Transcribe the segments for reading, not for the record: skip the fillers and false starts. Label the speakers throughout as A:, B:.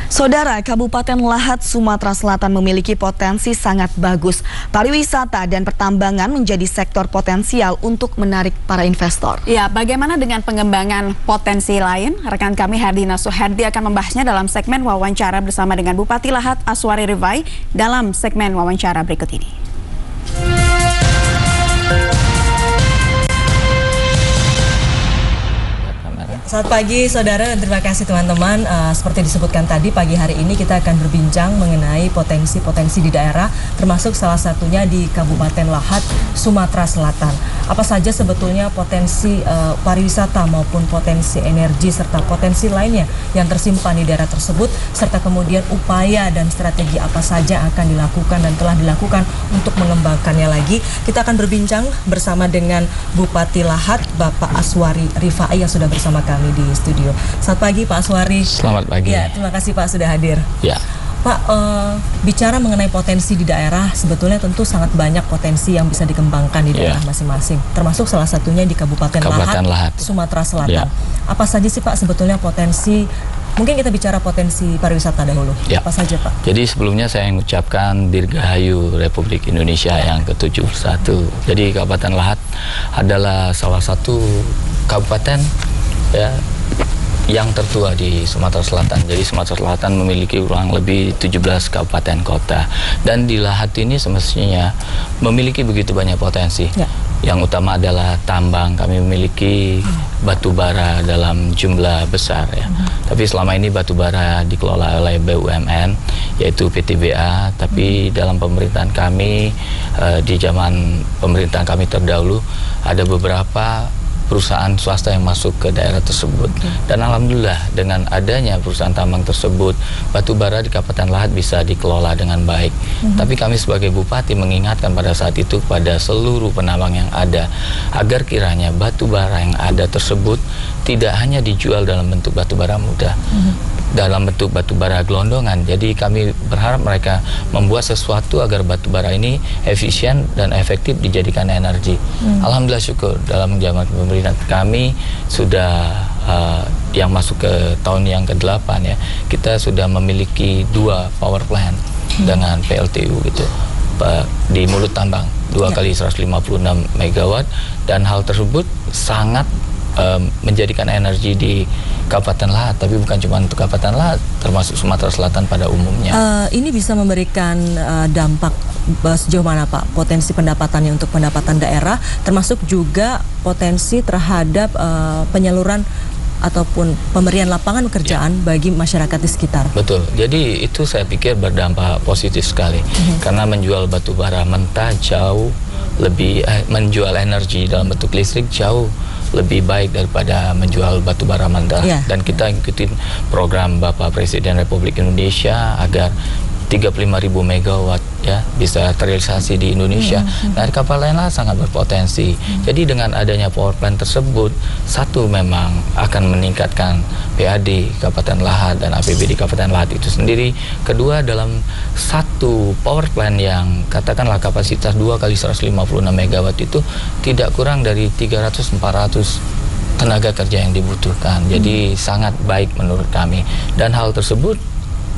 A: Saudara, Kabupaten Lahat, Sumatera Selatan memiliki potensi sangat bagus. Pariwisata dan pertambangan menjadi sektor potensial untuk menarik para investor.
B: Ya, bagaimana dengan pengembangan potensi lain? Rekan kami Herdina Suherdi akan membahasnya dalam segmen wawancara bersama dengan Bupati Lahat Aswari Rifai dalam segmen wawancara berikut ini.
C: Selamat pagi saudara dan terima kasih teman-teman. Seperti disebutkan tadi, pagi hari ini kita akan berbincang mengenai potensi-potensi di daerah, termasuk salah satunya di Kabupaten Lahat, Sumatera Selatan. Apa saja sebetulnya potensi pariwisata maupun potensi energi serta potensi lainnya yang tersimpan di daerah tersebut, serta kemudian upaya dan strategi apa saja akan dilakukan dan telah dilakukan untuk mengembangkannya lagi. Kita akan berbincang bersama dengan Bupati Lahat, Bapak Aswari Rifai yang sudah bersama kami di studio. Selamat pagi Pak Aswari.
D: Selamat pagi.
C: Ya, terima kasih Pak sudah hadir.
D: Ya.
C: Pak, bicara mengenai potensi di daerah, sebetulnya tentu sangat banyak potensi yang bisa dikembangkan di daerah masing-masing. Termasuk salah satunya di Kabupaten Lahat, Sumatera Selatan. Apa saja sih Pak sebetulnya potensi? Mungkin kita bicara potensi pariwisata dahulu. Apa saja Pak?
D: Jadi sebelumnya saya mengucapkan Dirgahayu Republik Indonesia yang ke-71. Jadi Kabupaten Lahat adalah salah satu kabupaten yang tertua di Sumatera Selatan. Jadi Sumatera Selatan memiliki kurang lebih 17 kabupaten kota. Dan di Lahat ini semestinya memiliki begitu banyak potensi. Yang utama adalah tambang. Kami memiliki batu bara dalam jumlah besar ya. Tapi selama ini batu bara dikelola oleh BUMN, yaitu PTBA. Tapi dalam pemerintahan kami, di zaman pemerintahan kami terdahulu, ada beberapa perusahaan swasta yang masuk ke daerah tersebut. Dan alhamdulillah dengan adanya perusahaan tambang tersebut, batu bara di Kabupaten Lahat bisa dikelola dengan baik. Tapi kami sebagai bupati mengingatkan pada saat itu pada seluruh penambang yang ada, agar kiranya batu bara yang ada tersebut tidak hanya dijual dalam bentuk batu bara muda, dalam bentuk batu bara gelondongan. Jadi kami berharap mereka membuat sesuatu agar batu bara ini efisien dan efektif dijadikan energi. Alhamdulillah syukur dalam zaman pemerintahan kami sudah yang masuk ke tahun yang ke-8 ya, kita sudah memiliki 2 power plant dengan PLTU gitu di mulut tambang, 2 kali 156 megawatt, dan hal tersebut sangat menjadikan energi di Kabupaten Lahat, tapi bukan cuma untuk Kabupaten Lahat, termasuk Sumatera Selatan pada umumnya.
C: Ini bisa memberikan dampak sejauh mana Pak potensi pendapatannya untuk pendapatan daerah, termasuk juga potensi terhadap penyaluran ataupun pemberian lapangan pekerjaan bagi masyarakat di sekitar.
D: Betul, jadi itu saya pikir berdampak positif sekali, karena menjual batu bara mentah jauh lebih, menjual energi dalam bentuk listrik jauh lebih baik daripada menjual batu bara mentah. Dan kita ikutin program Bapak Presiden Republik Indonesia agar 35.000 megawatt ya bisa terrealisasi di Indonesia. Nah, Kabupaten Lahat sangat berpotensi. Jadi dengan adanya power plant tersebut, satu memang akan meningkatkan PAD Kabupaten Lahat dan APBD Kabupaten Lahat itu sendiri. Kedua, dalam satu power plant yang katakanlah kapasitas 2 kali 156 megawatt itu tidak kurang dari 300-400 tenaga kerja yang dibutuhkan. Jadi sangat baik menurut kami. Dan hal tersebut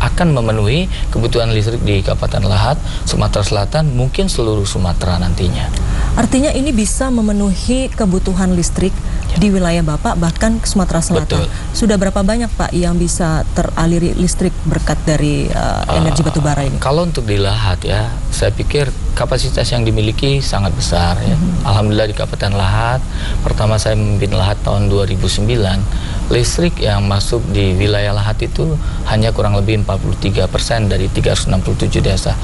D: akan memenuhi kebutuhan listrik di Kabupaten Lahat, Sumatera Selatan, mungkin seluruh Sumatera nantinya.
C: Artinya ini bisa memenuhi kebutuhan listrik di wilayah Bapak, bahkan ke Sumatera Selatan. Sudah berapa banyak Pak yang bisa teraliri listrik berkat dari energi batu bara ini?
D: Kalau untuk di Lahat ya, saya pikir kapasitas yang dimiliki sangat besar ya. Alhamdulillah di Kabupaten Lahat, pertama saya memimpin Lahat tahun 2009, listrik yang masuk di wilayah Lahat itu hanya kurang lebih 43% dari 367 desa.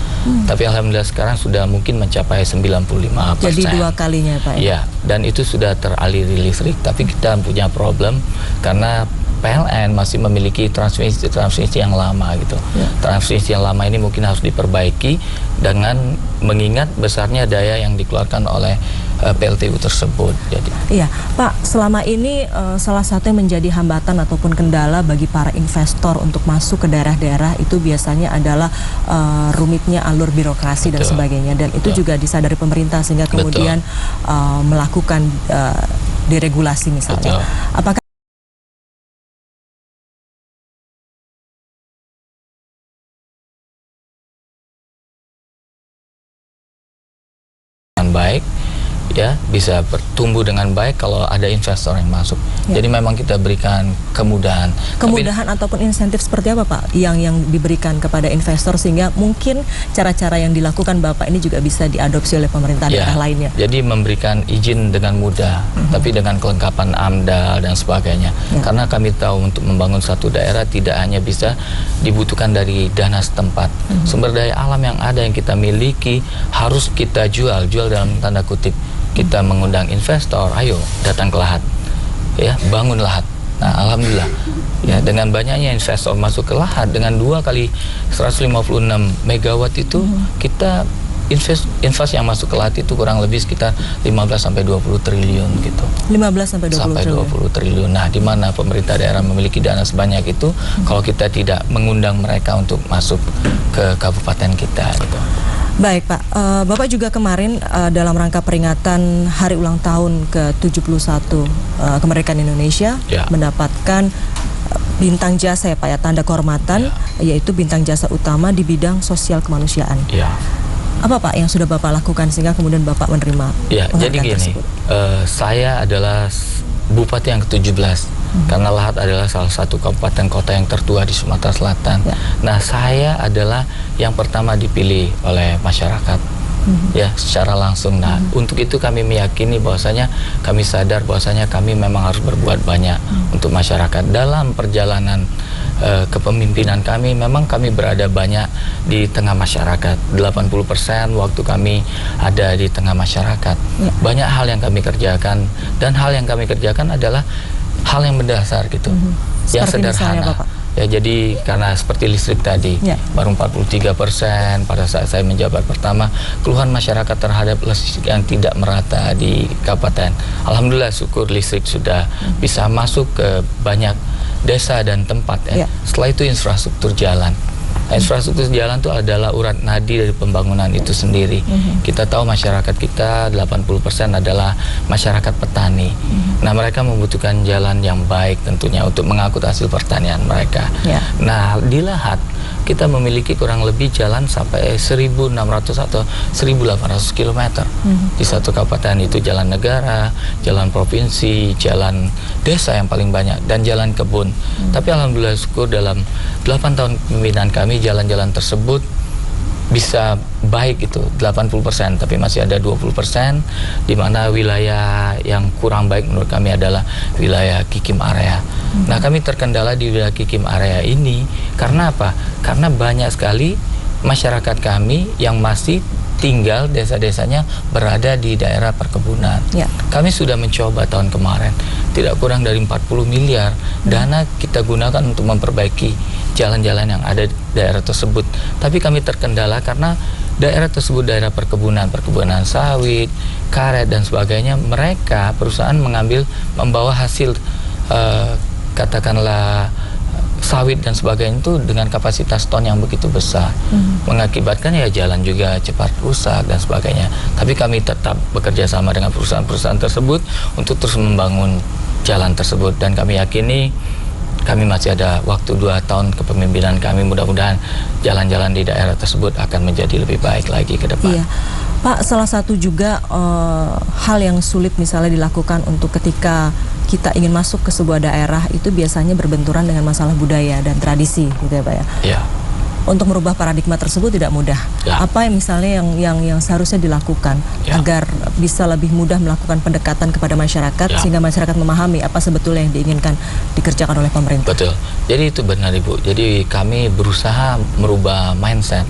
D: Tapi alhamdulillah sekarang sudah mungkin mencapai 95%.
C: Jadi 2 kalinya Pak ya?
D: Dan itu sudah teraliri listrik. Tapi kita punya problem karena PLN masih memiliki transmisi yang lama gitu. Transmisi yang lama ini mungkin harus diperbaiki dengan mengingat besarnya daya yang dikeluarkan oleh PLTU tersebut. Jadi
C: iya Pak, selama ini salah satu yang menjadi hambatan ataupun kendala bagi para investor untuk masuk ke daerah-daerah itu biasanya adalah rumitnya alur birokrasi dan sebagainya, dan itu juga disadari pemerintah sehingga kemudian melakukan deregulasi misalnya. Apakah
D: baik, ya bisa bertumbuh dengan baik kalau ada investor yang masuk. Jadi memang kita berikan kemudahan.
C: Kemudahan ataupun insentif seperti apa Pak yang diberikan kepada investor sehingga mungkin cara-cara yang dilakukan Bapak ini juga bisa diadopsi oleh pemerintah daerah lainnya?
D: Jadi memberikan izin dengan mudah, tapi dengan kelengkapan AMDAL dan sebagainya. Karena kami tahu untuk membangun satu daerah tidak hanya bisa dibutuhkan dari dana setempat. Sumber daya alam yang ada yang kita miliki harus kita jual dalam tanda kutip. Kita mengundang investor, ayo datang ke Lahat, ya bangun Lahat. Nah, alhamdulillah, ya dengan banyaknya investor masuk ke Lahat dengan 2 kali 156 megawatt itu kita invest yang masuk ke Lahat itu kurang lebih sekitar 15 sampai 20 triliun gitu.
C: 15 sampai
D: 20 triliun. Nah, di mana pemerintah daerah memiliki dana sebanyak itu kalau kita tidak mengundang mereka untuk masuk ke kabupaten kita gitu.
C: Baik Pak, Bapak juga kemarin dalam rangka peringatan hari ulang tahun ke-71 kemerdekaan Indonesia mendapatkan bintang jasa ya Pak ya, tanda kehormatan yaitu bintang jasa utama di bidang sosial kemanusiaan. Apa Pak yang sudah Bapak lakukan sehingga kemudian Bapak menerima
D: jadi gini, saya adalah Bupati yang ke-17 karena Lahat adalah salah satu kabupaten kota yang tertua di Sumatera Selatan. Nah, saya adalah yang pertama dipilih oleh masyarakat ya secara langsung. Nah, untuk itu kami meyakini bahwasanya kami sadar bahwasanya kami memang harus berbuat banyak untuk masyarakat. Dalam perjalanan kepemimpinan kami memang kami berada banyak di tengah masyarakat. 80% waktu kami ada di tengah masyarakat. Banyak hal yang kami kerjakan dan hal yang kami kerjakan adalah hal yang mendasar gitu. Yang sederhana. Ya, jadi karena seperti listrik tadi baru 43% pada saat saya menjabat pertama, keluhan masyarakat terhadap listrik yang tidak merata di kabupaten. Alhamdulillah syukur listrik sudah bisa masuk ke banyak desa dan tempat ya. Setelah itu infrastruktur jalan. Nah, infrastruktur jalan itu adalah urat nadi dari pembangunan itu sendiri. Kita tahu masyarakat kita 80% adalah masyarakat petani. Nah, mereka membutuhkan jalan yang baik tentunya untuk mengangkut hasil pertanian mereka. Nah, di Lahat kita memiliki kurang lebih jalan sampai 1.600 atau 1.800 km di satu kabupaten. Itu jalan negara, jalan provinsi, jalan desa yang paling banyak, dan jalan kebun. Tapi alhamdulillah syukur dalam 8 tahun pemimpinan kami jalan-jalan tersebut bisa baik itu 80%, tapi masih ada 20% di mana wilayah yang kurang baik menurut kami adalah wilayah Kikim area. Nah, kami terkendala di wilayah Kikim area ini karena apa? Karena banyak sekali masyarakat kami yang masih tinggal desa-desanya berada di daerah perkebunan. Kami sudah mencoba tahun kemarin, tidak kurang dari 40 miliar dana kita gunakan untuk memperbaiki jalan-jalan yang ada di daerah tersebut. Tapi kami terkendala karena daerah tersebut daerah perkebunan sawit, karet dan sebagainya. Mereka perusahaan membawa hasil katakanlah sawit dan sebagainya itu dengan kapasitas ton yang begitu besar, mengakibatkan ya jalan juga cepat rusak dan sebagainya. Tapi kami tetap bekerja sama dengan perusahaan-perusahaan tersebut untuk terus membangun jalan tersebut, dan kami yakini kami masih ada waktu 2 tahun kepemimpinan kami. Mudah-mudahan jalan-jalan di daerah tersebut akan menjadi lebih baik lagi ke depan.
C: Pak, salah satu juga hal yang sulit misalnya dilakukan untuk ketika kita ingin masuk ke sebuah daerah itu biasanya berbenturan dengan masalah budaya dan tradisi, gitu ya Pak ya? Untuk merubah paradigma tersebut tidak mudah. Apa yang misalnya yang seharusnya dilakukan agar bisa lebih mudah melakukan pendekatan kepada masyarakat sehingga masyarakat memahami apa sebetulnya yang diinginkan dikerjakan oleh pemerintah?
D: Betul. Jadi itu benar Ibu. Jadi kami berusaha merubah mindset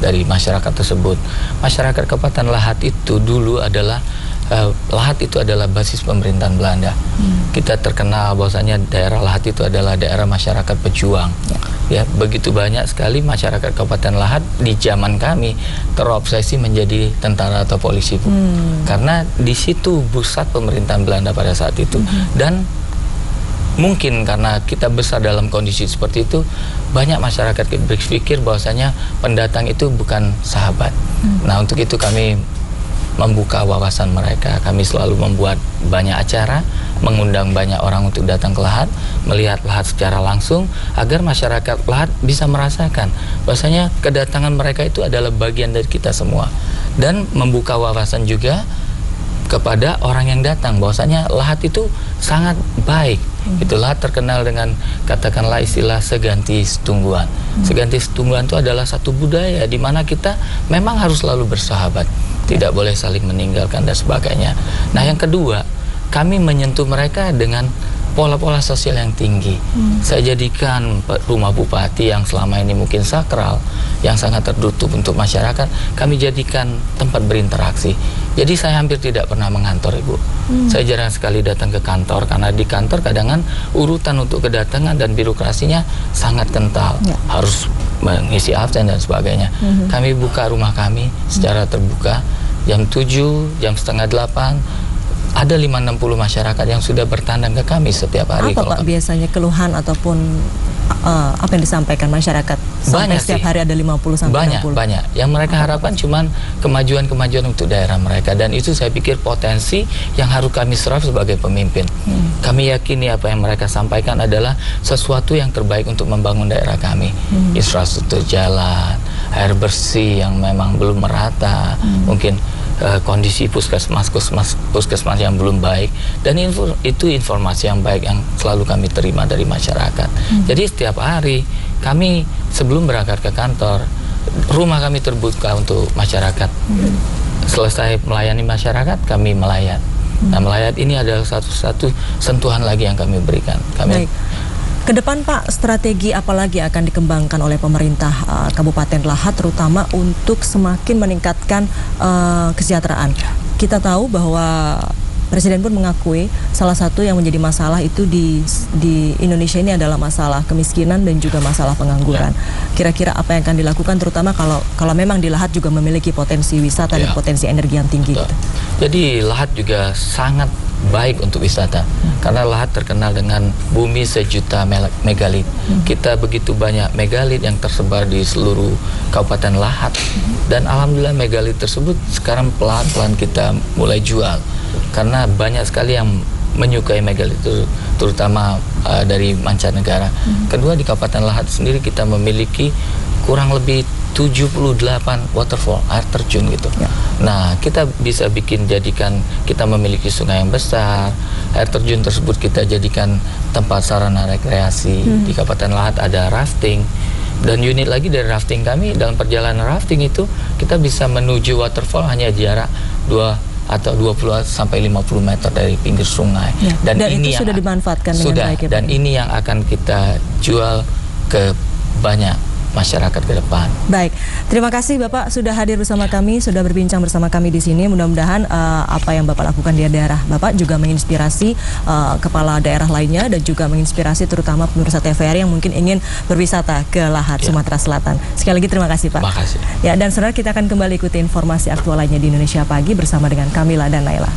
D: dari masyarakat tersebut. Masyarakat Kabupaten Lahat itu dulu adalah Lahat itu adalah basis pemerintahan Belanda. Kita terkenal bahwasanya daerah Lahat itu adalah daerah masyarakat pejuang. Ya, begitu banyak sekali masyarakat Kabupaten Lahat di zaman kami terobsesi menjadi tentara atau polisi, Bu. Karena di situ pusat pemerintahan Belanda pada saat itu. Dan mungkin karena kita besar dalam kondisi seperti itu, banyak masyarakat berpikir bahwasanya pendatang itu bukan sahabat. Nah, untuk itu kami membuka wawasan mereka. Kami selalu membuat banyak acara, mengundang banyak orang untuk datang ke Lahat, melihat Lahat secara langsung, agar masyarakat Lahat bisa merasakan bahwasanya kedatangan mereka itu adalah bagian dari kita semua. dan membuka wawasan juga kepada orang yang datang bahwasanya lahat itu sangat baik. Itu lahat terkenal dengan katakanlah istilah seganti setungguan. Seganti setungguan itu adalah satu budaya di mana kita memang harus selalu bersahabat, tidak boleh saling meninggalkan dan sebagainya. Nah, yang kedua, kami menyentuh mereka dengan pola-pola sosial yang tinggi. Saya jadikan rumah bupati yang selama ini mungkin sakral, yang sangat tertutup untuk masyarakat, kami jadikan tempat berinteraksi. Jadi saya hampir tidak pernah mengantor, Ibu. Saya jarang sekali datang ke kantor, karena di kantor kadang urutan untuk kedatangan dan birokrasinya sangat kental. Harus mengisi absen dan sebagainya. Kami buka rumah kami secara terbuka, jam 7, jam setengah 8, ada 560 masyarakat yang sudah bertandang ke kami setiap hari.
C: Apa Pak biasanya keluhan ataupun apa yang disampaikan masyarakat sampai setiap hari ada 50 sampai 60?
D: Banyak. Yang mereka harapkan cuman kemajuan-kemajuan untuk daerah mereka, dan itu saya pikir potensi yang harus kami serap sebagai pemimpin. Kami yakini apa yang mereka sampaikan adalah sesuatu yang terbaik untuk membangun daerah kami. Infrastruktur jalan, air bersih yang memang belum merata, mungkin kondisi puskesmas yang belum baik, dan itu informasi yang baik yang selalu kami terima dari masyarakat. Jadi setiap hari kami sebelum berangkat ke kantor, rumah kami terbuka untuk masyarakat. Selesai melayani masyarakat, kami melayan. Nah, melayat ini adalah satu sentuhan lagi yang kami berikan.
C: Baik. Ke depan Pak, strategi apa lagi akan dikembangkan oleh pemerintah Kabupaten Lahat, terutama untuk semakin meningkatkan kesejahteraan? Kita tahu bahwa Presiden pun mengakui salah satu yang menjadi masalah itu di Indonesia ini adalah masalah kemiskinan dan juga masalah pengangguran. Kira-kira apa yang akan dilakukan, terutama kalau memang di Lahat juga memiliki potensi wisata dan potensi energi yang tinggi gitu.
D: Jadi Lahat juga sangat baik untuk wisata, karena Lahat terkenal dengan bumi sejuta megalit. Kita begitu banyak megalit yang tersebar di seluruh Kabupaten Lahat, dan alhamdulillah megalit tersebut sekarang pelan-pelan kita mulai jual, karena banyak sekali yang menyukai megalit itu, terutama dari mancanegara. Kedua, di Kabupaten Lahat sendiri kita memiliki kurang lebih 78 waterfall, air terjun gitu. Nah, kita bisa jadikan, kita memiliki sungai yang besar, air terjun tersebut kita jadikan tempat sarana rekreasi. Di Kabupaten Lahat ada rafting, dan unit lagi dari rafting kami, dalam perjalanan rafting itu kita bisa menuju waterfall hanya jarak 2 atau 20 sampai 50 meter dari pinggir sungai.
C: Dan ini itu sudah dimanfaatkan dengan baik ya,
D: dan ini yang akan kita jual ke banyak masyarakat ke depan.
C: Baik, terima kasih Bapak sudah hadir bersama kami, sudah berbincang bersama kami di sini. Mudah-mudahan apa yang Bapak lakukan di daerah Bapak juga menginspirasi kepala daerah lainnya, dan juga menginspirasi terutama pemirsa TVRI yang mungkin ingin berwisata ke Lahat, Sumatera Selatan. Sekali lagi terima kasih Pak.
D: Terima kasih.
C: Ya, dan saudara, kita akan kembali ikuti informasi aktual lainnya di Indonesia Pagi bersama dengan Kamila dan Naila.